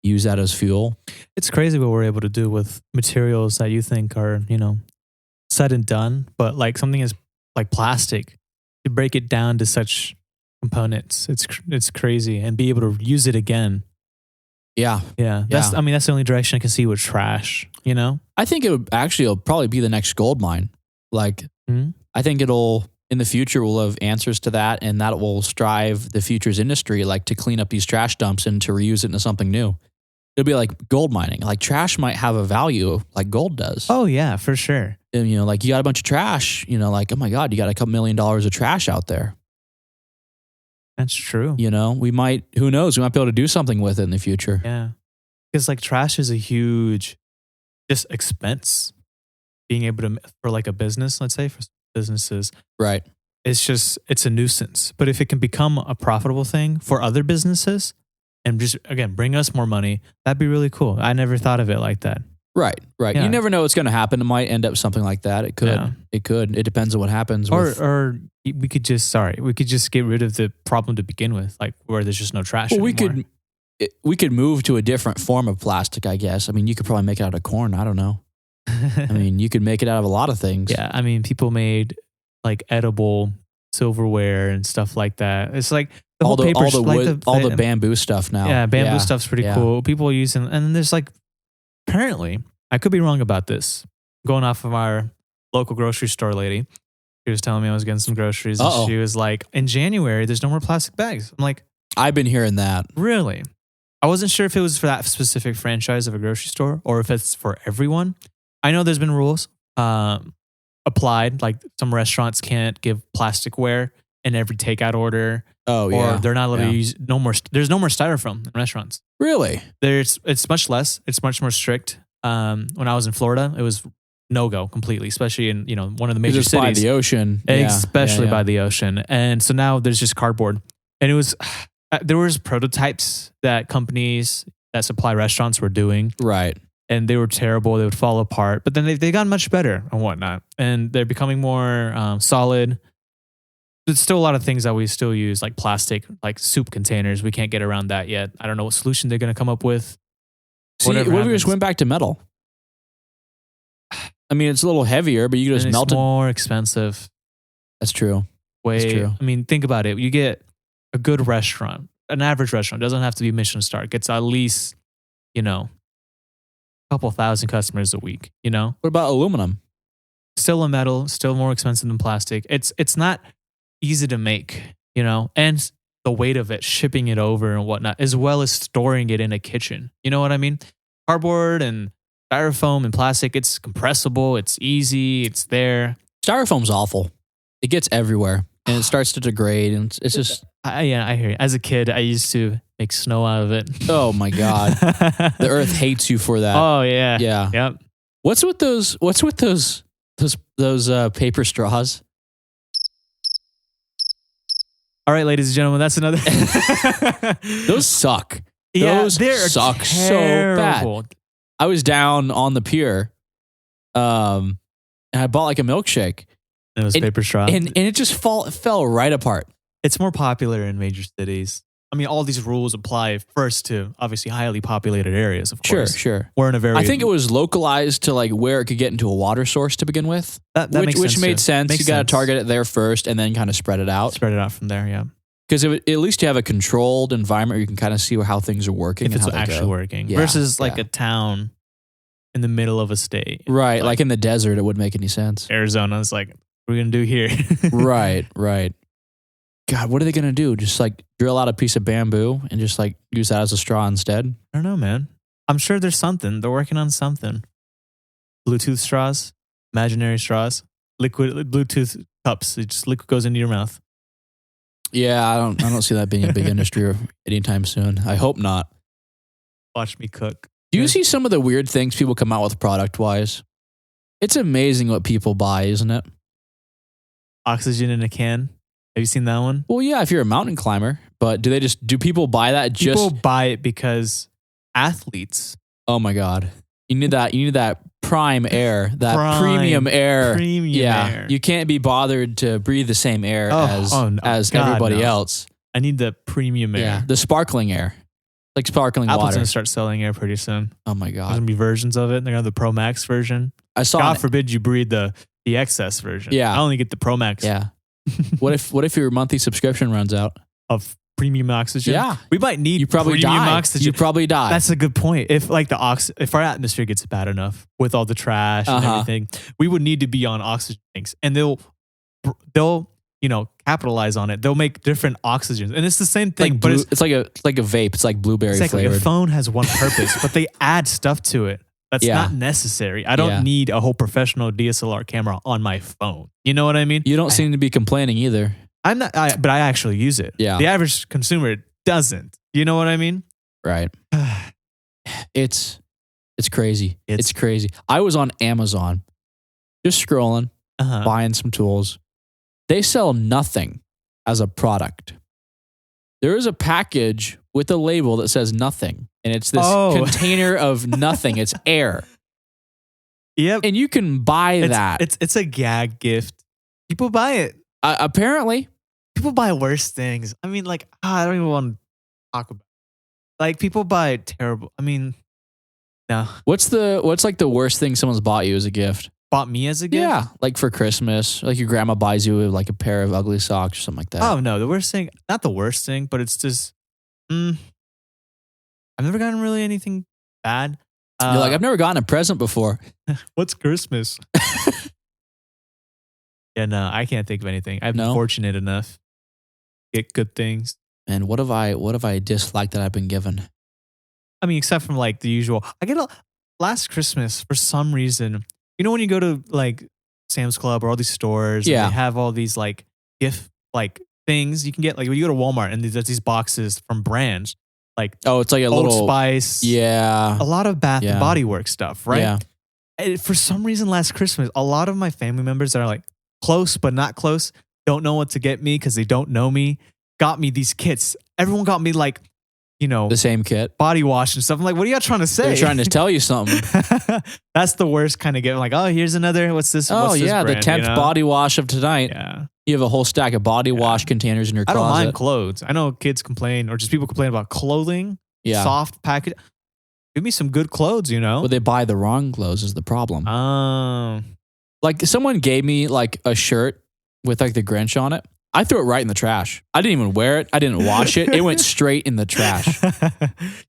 use that as fuel. It's crazy what we're able to do with materials that you think are, said and done, but like something is like plastic, to break it down to such components. It's crazy, and be able to use it again. Yeah. That's the only direction I can see with trash, I think it'll probably be the next gold mine. Like, I think it'll, in the future we'll have answers to that, and that will strive the future's industry, like to clean up these trash dumps and to reuse it into something new. It'll be like gold mining. Like trash might have a value like gold does. Oh yeah, for sure. And, like you got a bunch of trash, like, oh my God, you got a couple $1 million of trash out there. That's true. We might, who knows, we might be able to do something with it in the future. Yeah. Because like trash is a huge just expense. Being able to, for like a business, let's say for businesses. Right. It's a nuisance. But if it can become a profitable thing for other businesses and just, again, bring us more money, that'd be really cool. I never thought of it like that. Right. Yeah. You never know what's going to happen. It might end up something like that. It could. Yeah. It could. It depends on what happens. Or we could just get rid of the problem to begin with, like where there's just no trash anymore. We could move to a different form of plastic, I guess. I mean, you could probably make it out of corn. I don't know. I mean, you could make it out of a lot of things. Yeah. I mean, people made like edible silverware and stuff like that. It's like all the wood, all the bamboo stuff now. Yeah, bamboo stuff's pretty cool. People are using, and then there's like, apparently, I could be wrong about this. Going off of our local grocery store lady, she was telling me I was getting some groceries, and she was like, "In January, there's no more plastic bags." I'm like, "I've been hearing that." Really? I wasn't sure if it was for that specific franchise of a grocery store or if it's for everyone. I know there's been rules applied, like some restaurants can't give plasticware in every takeout order. Oh yeah, or they're not allowed to use no more. There's no more styrofoam in restaurants. Really? It's much less. It's much more strict. When I was in Florida, it was no go completely, especially in one of the major cities by the ocean, especially by the ocean. And so now there's just cardboard, and it was there was prototypes that companies that supply restaurants were doing, right? And they were terrible. They would fall apart, but then they got much better and whatnot, and they're becoming more solid. There's still a lot of things that we still use, like plastic, like soup containers. We can't get around that yet. I don't know what solution they're going to come up with. What if we just went back to metal? I mean, it's a little heavier, but you can just melt it. It's more expensive. That's true. That's true. I mean, think about it. You get a good restaurant, an average restaurant, doesn't have to be Michelin star. It gets at least, a couple thousand customers a week, What about aluminum? Still a metal, still more expensive than plastic. It's not easy to make, and the weight of it, shipping it over and whatnot, as well as storing it in a kitchen. You know what I mean? Cardboard and styrofoam and plastic, it's compressible, it's easy, it's there. Styrofoam's awful. It gets everywhere and it starts to degrade, and it's just... I hear you. As a kid, I used to make snow out of it. Oh my God. The earth hates you for that. Oh yeah. Yeah. Yep. What's with those paper straws? All right, ladies and gentlemen, that's another. Those suck. Those suck so bad. I was down on the pier, and I bought like a milkshake. It was paper straw, and it just fell right apart. It's more popular in major cities. I mean, all these rules apply first to obviously highly populated areas, of course. Sure. We're in a very... I think it was localized to like where it could get into a water source to begin with. Which made sense. You got to target it there first and then kind of spread it out. Spread it out from there, yeah. Because at least you have a controlled environment where you can kind of see how things are working. If it's actually working. Yeah, versus like a town in the middle of a state. Right. Like in the desert, it wouldn't make any sense. Arizona's like, what are we going to do here? Right. God, what are they going to do? Just like drill out a piece of bamboo and just like use that as a straw instead? I don't know, man. I'm sure there's something. They're working on something. Bluetooth straws, imaginary straws, liquid Bluetooth cups. Liquid goes into your mouth. Yeah, I don't see that being a big industry anytime soon. I hope not. Watch me cook. Do you see some of the weird things people come out with product-wise? It's amazing what people buy, isn't it? Oxygen in a can. Have you seen that one? Well, yeah, if you're a mountain climber, but do people buy that just... People buy it because athletes... Oh my God. You need that prime air, that premium air. Air. You can't be bothered to breathe the same air as everybody else. I need the premium air. Yeah, the sparkling air. Like sparkling Apple's water. Going to start selling air pretty soon. Oh my God. There's going to be versions of it. They're going to have the Pro Max version. God forbid you breathe the XS version. Yeah. I only get the Pro Max. Yeah. What if your monthly subscription runs out? Of premium oxygen? Yeah. We might need premium oxygen. You probably die. That's a good point. If like if our atmosphere gets bad enough with all the trash and everything, we would need to be on oxygen tanks. And they'll capitalize on it. They'll make different oxygens, and it's the same thing. Like but it's like a vape. It's like blueberry flavored. A phone has one purpose, but they add stuff to it that's not necessary. I don't need a whole professional DSLR camera on my phone. You know what I mean? You don't seem to be complaining either. I'm not, but I actually use it. Yeah. The average consumer doesn't. You know what I mean? Right. It's crazy. It's crazy. I was on Amazon just scrolling, buying some tools. They sell nothing as a product. There is a package with a label that says nothing, and it's this container of nothing. It's air. Yep. And you can buy that. It's a gag gift. People buy it. Apparently. People buy worse things. I mean, like, I don't even want to talk about it. Like, people buy terrible. I mean, no. What's like the worst thing someone's bought you as a gift? Bought me as a gift? Yeah, like for Christmas. Like your grandma buys you like a pair of ugly socks or something like that. Oh, no. The worst thing, not the worst thing, but it's just, I've never gotten really anything bad. You're like, I've never gotten a present before. What's Christmas? Yeah, no, I can't think of anything. I've been fortunate enough to get good things. And what have I disliked that I've been given? I mean, except from like the usual. Last Christmas, for some reason, when you go to like Sam's Club or all these stores, and they have all these like gift like things you can get. Like when you go to Walmart and there's these boxes from brands, like it's like a Old little Spice, a lot of Bath and Body Works stuff, right? Yeah. And for some reason, last Christmas, a lot of my family members that are like close but not close, don't know what to get me because they don't know me, got me these kits. Everyone got me like, the same kit, body wash and stuff. I'm like, what are y'all trying to say? They're trying to tell you something. That's the worst kind of gift. I'm like, oh, here's another. What's this? What's this brand, the 10th body wash of tonight. Yeah. You have a whole stack of body wash containers in your closet. I don't mind clothes. I know kids complain or just people complain about clothing. Yeah. Soft package. Give me some good clothes, But they buy the wrong clothes is the problem. Like someone gave me like a shirt with like the Grinch on it. I threw it right in the trash. I didn't even wear it. I didn't wash it. It went straight in the trash. You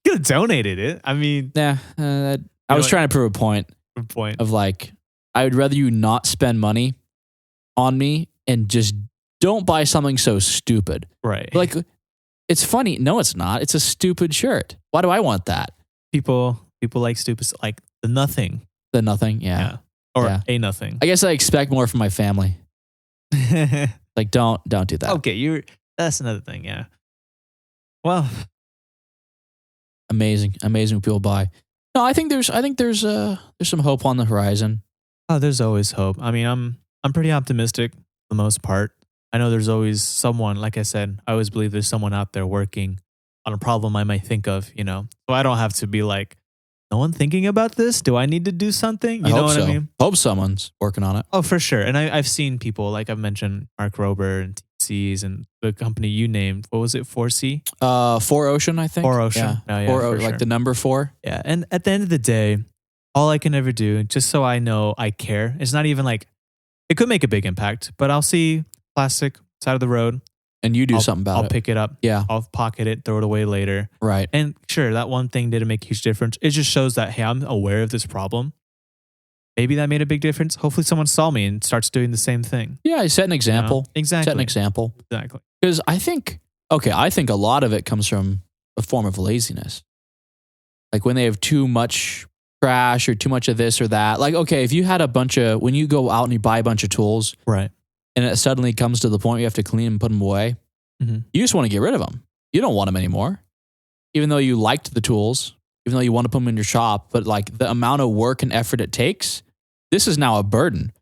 could have donated it. I mean, I was trying to prove a point. Of like, I would rather you not spend money on me and just don't buy something so stupid. Right. Like, it's funny. No, it's not. It's a stupid shirt. Why do I want that? People like stupid, like the nothing. The nothing, yeah. Or a nothing. I guess I expect more from my family. Like, don't do that. Okay, that's another thing, yeah. Well, amazing what people buy. No, I think there's some hope on the horizon. Oh, there's always hope. I mean, I'm pretty optimistic for the most part. I know there's always someone, like I said, I always believe there's someone out there working on a problem I might think of, So I don't have to be like, no one thinking about this? Do I need to do something? You know what I mean? Hope someone's working on it. Oh, for sure. And I've seen people, like I've mentioned Mark Rober and TCs and the company you named. What was it? 4C? 4Ocean, I think. 4Ocean. Yeah. Like the number 4. Yeah. And at the end of the day, all I can ever do, just so I know I care, it's not even like, it could make a big impact, but I'll see plastic side of the road. And you do something about it. I'll pick it up. Yeah. I'll pocket it, throw it away later. Right. And sure, that one thing didn't make a huge difference. It just shows that, hey, I'm aware of this problem. Maybe that made a big difference. Hopefully someone saw me and starts doing the same thing. Yeah, I set an example. Exactly. Set an example. Exactly. Because I think a lot of it comes from a form of laziness. Like when they have too much trash or too much of this or that. Like, okay, if you had when you go out and you buy a bunch of tools. Right. And it suddenly comes to the point where you have to clean them and put them away. Mm-hmm. You just want to get rid of them. You don't want them anymore. Even though you liked the tools, even though you want to put them in your shop, but like the amount of work and effort it takes, this is now a burden.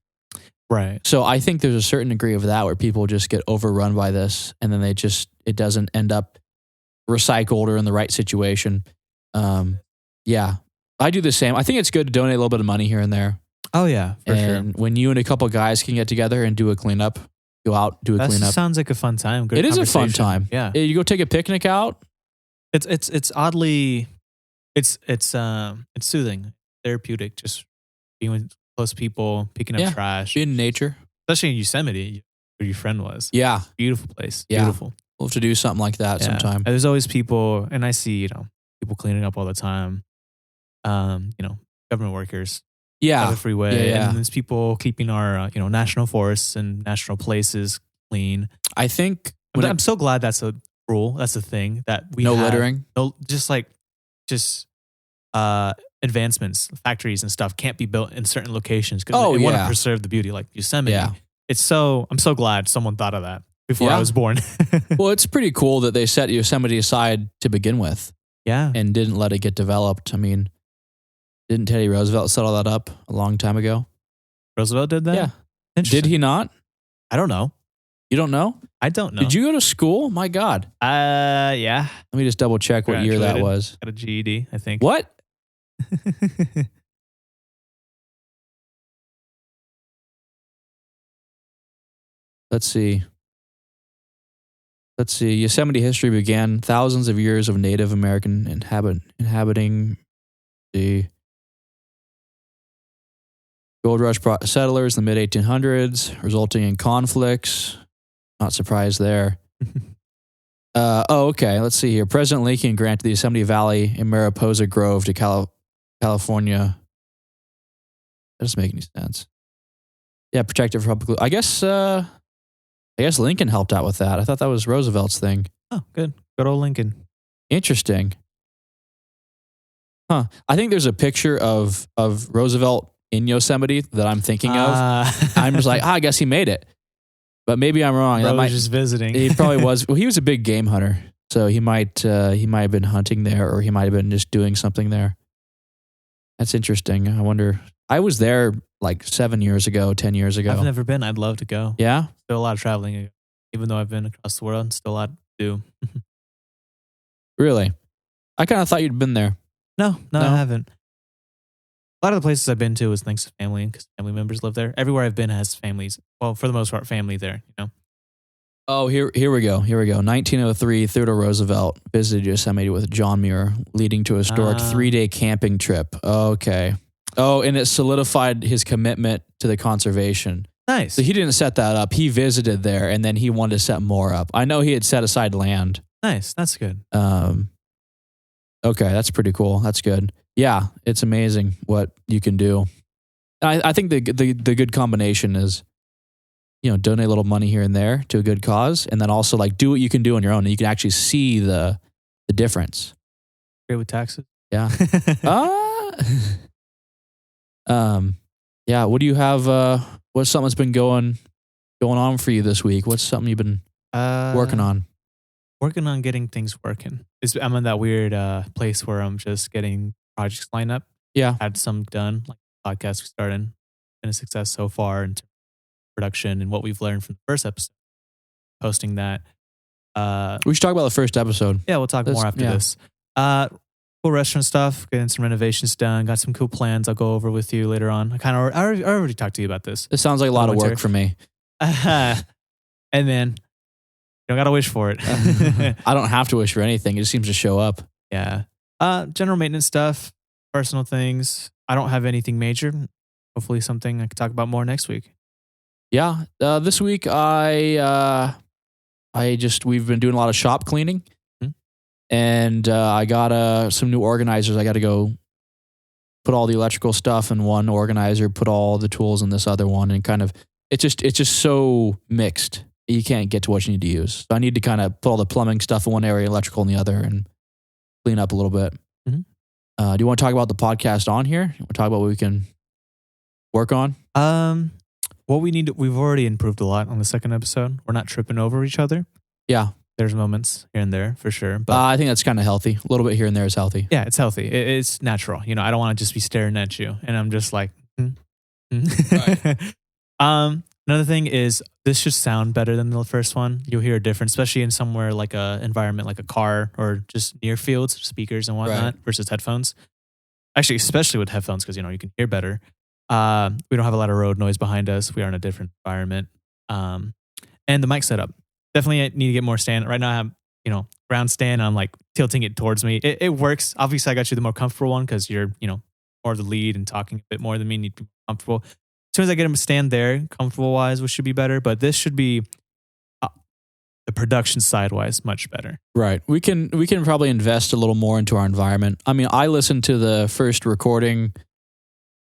Right. So I think there's a certain degree of that where people just get overrun by this and then it doesn't end up recycled or in the right situation. Yeah, I do the same. I think it's good to donate a little bit of money here and there. Oh yeah, for sure. And when you and a couple guys can get together and do a cleanup, go out, do a cleanup. That sounds like a fun time. Good it is a fun time. Yeah. You go take a picnic out. It's oddly, it's soothing, therapeutic, just being with close people, picking up trash. Being in nature. Especially in Yosemite, where your friend was. Yeah. Beautiful place. Yeah. Beautiful. We'll have to do something like that sometime. And there's always people, and I see, people cleaning up all the time. Government workers. Yeah. On the freeway. Yeah. And there's people keeping our, national forests and national places clean. I think I'm so glad that's a rule. That's a thing that we no have. littering. No, just advancements, factories and stuff can't be built in certain locations because they want to preserve the beauty, like Yosemite. Yeah. I'm so glad someone thought of that before I was born. Well, it's pretty cool that they set Yosemite aside to begin with. Yeah. And didn't let it get developed. I mean, didn't Teddy Roosevelt set all that up a long time ago? Roosevelt did that? Yeah. Did he not? I don't know. You don't know? I don't know. Did you go to school? My God. Yeah. Let me just double check what year that was. Got a GED, I think. What? Let's see. Yosemite history began thousands of years of Native American inhabiting the gold rush brought settlers in the mid-1800s, resulting in conflicts. Not surprised there. Okay. Let's see here. President Lincoln granted the Yosemite Valley in Mariposa Grove to California. That doesn't make any sense. Yeah, protected for public. I guess Lincoln helped out with that. I thought that was Roosevelt's thing. Oh, good. Good old Lincoln. Interesting. Huh. I think there's a picture of Roosevelt in Yosemite that I'm thinking of. I'm just like, I guess he made it. But maybe I'm wrong. That was just visiting. He probably was. Well, he was a big game hunter. So he might have been hunting there, or he might have been just doing something there. That's interesting. I wonder. I was there like 7 years ago, 10 years ago. I've never been. I'd love to go. Yeah? Still a lot of traveling. Even though I've been across the world, still a lot to do. Really? I kind of thought you'd been there. No, I haven't. A lot of the places I've been to is thanks to family, because family members live there. Everywhere I've been has families. Well, for the most part, family there, you know? Oh, here we go. 1903, Theodore Roosevelt visited Yosemite with John Muir, leading to a historic 3-day camping trip. Okay. Oh, and it solidified his commitment to the conservation. Nice. So he didn't set that up. He visited there, and then he wanted to set more up. I know he had set aside land. Nice. That's good. Okay, that's pretty cool. That's good. Yeah, it's amazing what you can do. I think the good combination is, donate a little money here and there to a good cause, and then also like do what you can do on your own, and you can actually see the difference. Great with taxes. Yeah. Yeah. What do you have? What's something that's been going on for you this week? What's something you've been working on? Working on getting things working. I'm in that weird place where I'm just getting projects lined up. Yeah. Had some done, like the podcast we started. Been a success so far in terms of production and what we've learned from the first episode. Posting that. We should talk about the first episode. Yeah, we'll talk more after this. Cool restaurant stuff, getting some renovations done, got some cool plans I'll go over with you later on. I already talked to you about this. This sounds like a lot of work for me. And then you don't got to wish for it. I don't have to wish for anything. It just seems to show up. Yeah. General maintenance stuff, personal things. I don't have anything major. Hopefully something I can talk about more next week. Yeah. This week we've been doing a lot of shop cleaning. And I got some new organizers. I got to go put all the electrical stuff in one organizer, put all the tools in this other one, and kind of it's just so mixed. You can't get to what you need to use. So I need to kind of put all the plumbing stuff in one area, electrical in the other, and clean up a little bit. Mm-hmm. Do you want to talk about the podcast on here? You want to talk about what we can work on? What we need, we've already improved a lot on the second episode. We're not tripping over each other. Yeah. There's moments here and there for sure. But I think that's kind of healthy. A little bit here and there is healthy. Yeah, it's healthy. It's natural. I don't want to just be staring at you. And I'm just like, Right. Another thing is this should sound better than the first one. You'll hear a difference, especially in somewhere like a environment like a car or just near fields, speakers and whatnot versus headphones. Actually, especially with headphones because, you can hear better. We don't have a lot of road noise behind us. We are in a different environment. And the mic setup. Definitely need to get more stand. Right now I have, ground stand. I'm like tilting it towards me. It works. Obviously I got you the more comfortable one because you're, more of the lead and talking a bit more than me. Need to be comfortable. As soon as I get him to stand there, comfortable wise, which should be better. But this should be the production side wise much better. Right. We can probably invest a little more into our environment. I mean, I listened to the first recording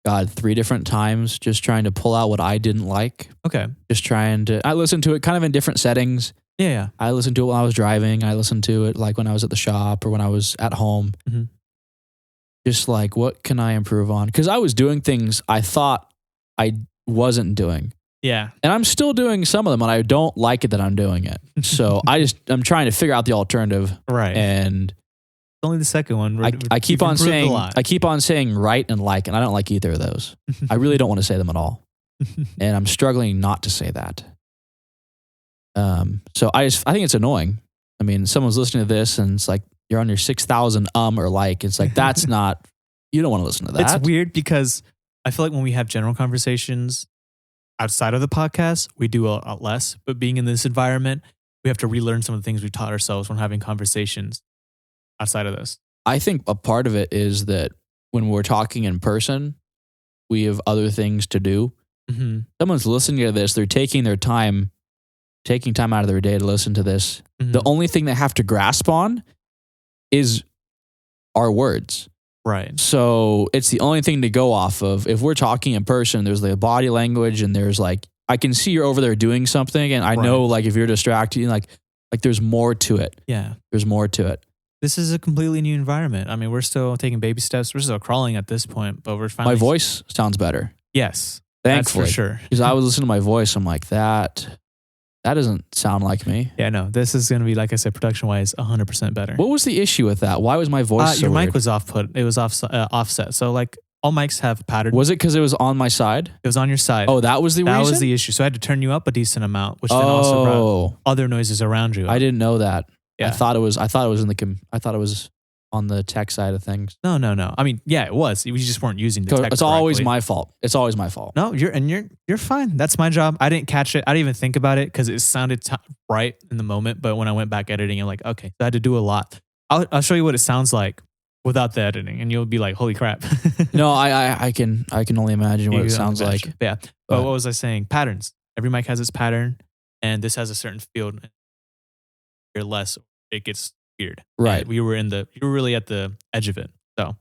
God, 3 different times, just trying to pull out what I didn't like. Okay. I listened to it kind of in different settings. Yeah. I listened to it when I was driving. I listened to it like when I was at the shop or when I was at home. Mm-hmm. Just like, what can I improve on? Because I was doing things I thought I wasn't doing. Yeah. And I'm still doing some of them, and I don't like it that I'm doing it. So I'm trying to figure out the alternative. Right. And only the second one. I keep on saying right and like, and I don't like either of those. I really don't want to say them at all. And I'm struggling not to say that. So I think it's annoying. I mean, someone's listening to this and it's like, you're on your 6,000 or like. It's like, that's not, you don't want to listen to that. It's weird because I feel like when we have general conversations outside of the podcast, we do a lot less. But being in this environment, we have to relearn some of the things we taught ourselves when having conversations outside of this. I think a part of it is that when we're talking in person, we have other things to do. Mm-hmm. Someone's listening to this, they're taking time out of their day to listen to this. Mm-hmm. The only thing they have to grasp on is our words. Right. So it's the only thing to go off of. If we're talking in person, there's the body language and there's like, I can see you're over there doing something. And I know like if you're distracted, like there's more to it. Yeah. There's more to it. This is a completely new environment. I mean, we're still taking baby steps. We're still crawling at this point, but we're finally. My voice sounds better. Yes. Thankfully. That's for sure. Because I was listening to my voice. I'm like, that doesn't sound like me. Yeah, no, this is going to be, like I said, production-wise, 100% better. What was the issue with that? Why was my voice so your weird? mic was off-put. It was offset. So, like, all mics have pattern. Was it because it was on my side? It was on your side. Oh, that was the reason? That was the issue. So I had to turn you up a decent amount, which then also brought other noises around you. I didn't know that. Yeah. I thought it was on the tech side of things. No. I mean, yeah, it was. We just weren't using the tech It's always my fault. It's always my fault. No, you're fine. That's my job. I didn't catch it. I didn't even think about it because it sounded right in the moment. But when I went back editing, I'm like, okay, so I had to do a lot. I'll show you what it sounds like without the editing, and you'll be like, holy crap. No, I can only imagine what it sounds like. Yeah. But what was I saying? Patterns. Every mic has its pattern, and this has a certain field. You're less, it gets weird. Right. And you were really at the edge of it. So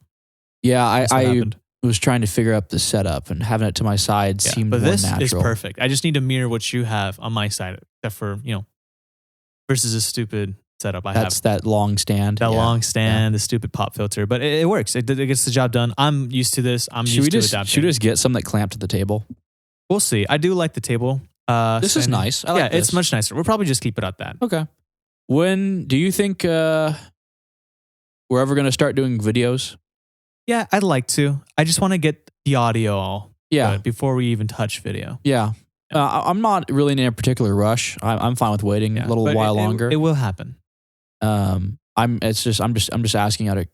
yeah, I was trying to figure out the setup, and having it to my side seemed more natural. But this is perfect. I just need to mirror what you have on my side, except for, versus a stupid setup I have. That's that long stand. Long stand, the stupid pop filter. But it works. It gets the job done. I'm used to this. Used to adapting. Should we just get some that clamp to the table? We'll see. I do like the table. This is nice. I like this. It's much nicer. We'll probably just keep it at that. Okay. When do you think we're ever going to start doing videos? Yeah, I'd like to. I just want to get the audio all good before we even touch video. Yeah. I'm not really in a particular rush. I'm fine with waiting a little while longer. It will happen. I'm just asking out of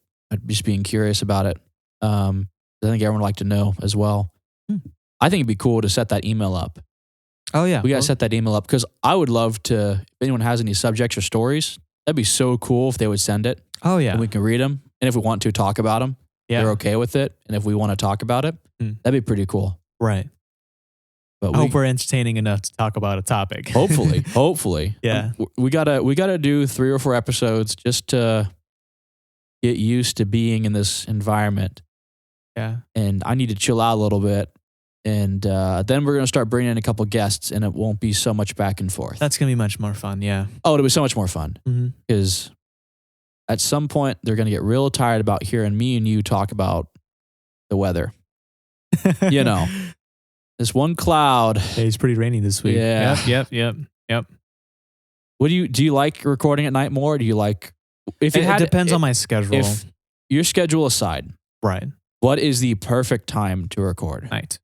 just being curious about it. I think everyone would like to know as well. I think it'd be cool to set that email up. Oh yeah. We got to set that email up because I would love to, if anyone has any subjects or stories, that'd be so cool if they would send it. Oh yeah. And we can read them. And if we want to talk about them, they're okay with it. And if we want to talk about it, that'd be pretty cool. Right. But I hope we're entertaining enough to talk about a topic. Hopefully. Yeah. We gotta do 3 or 4 episodes just to get used to being in this environment. Yeah. And I need to chill out a little bit. And then we're going to start bringing in a couple guests, and it won't be so much back and forth. That's going to be much more fun, yeah. Oh, it'll be so much more fun. Because at some point, they're going to get real tired about hearing me and you talk about the weather. This one cloud. Hey, it's pretty rainy this week. Yeah. Yep. Do you like recording at night more? Or do you like... It depends on my schedule. If your schedule aside, right. What is the perfect time to record? Night.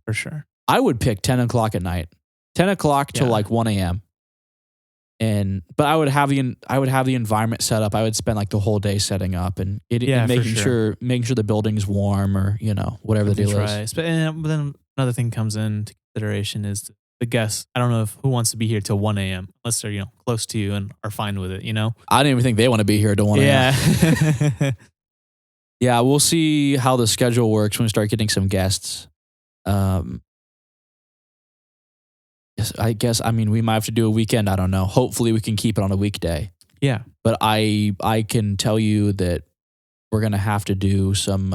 For sure. I would pick 10 o'clock at night. 10 o'clock till like 1 a.m. But I would have the environment set up. I would spend like the whole day setting up and making sure the building's warm or, whatever the deal is. But then another thing comes into consideration is the guests. I don't know who wants to be here till 1 a.m. unless they're, close to you and are fine with it, I don't even think they want to be here till 1 a.m. Yeah. Yeah, we'll see how the schedule works when we start getting some guests. I guess, we might have to do a weekend. I don't know. Hopefully we can keep it on a weekday. Yeah. But I can tell you that we're going to have to do some,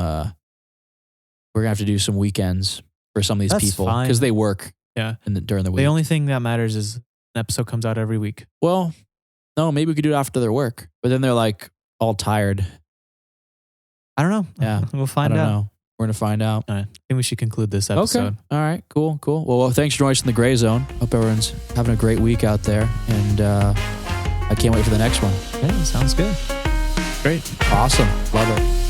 we're we're gonna have to do some weekends for some of these That's people fine. because they work Yeah. during the week. The only thing that matters is an episode comes out every week. Well, no, maybe we could do it after their work, but then they're like all tired. I don't know. Yeah. We'll find I don't out. know. We're gonna find out. All right. I think we should conclude this episode. Okay. All right. Cool. Well, thanks for joining us in the Gray Zone. Hope everyone's having a great week out there, and I can't wait for the next one. Yeah, sounds good. Great. Awesome. Love it.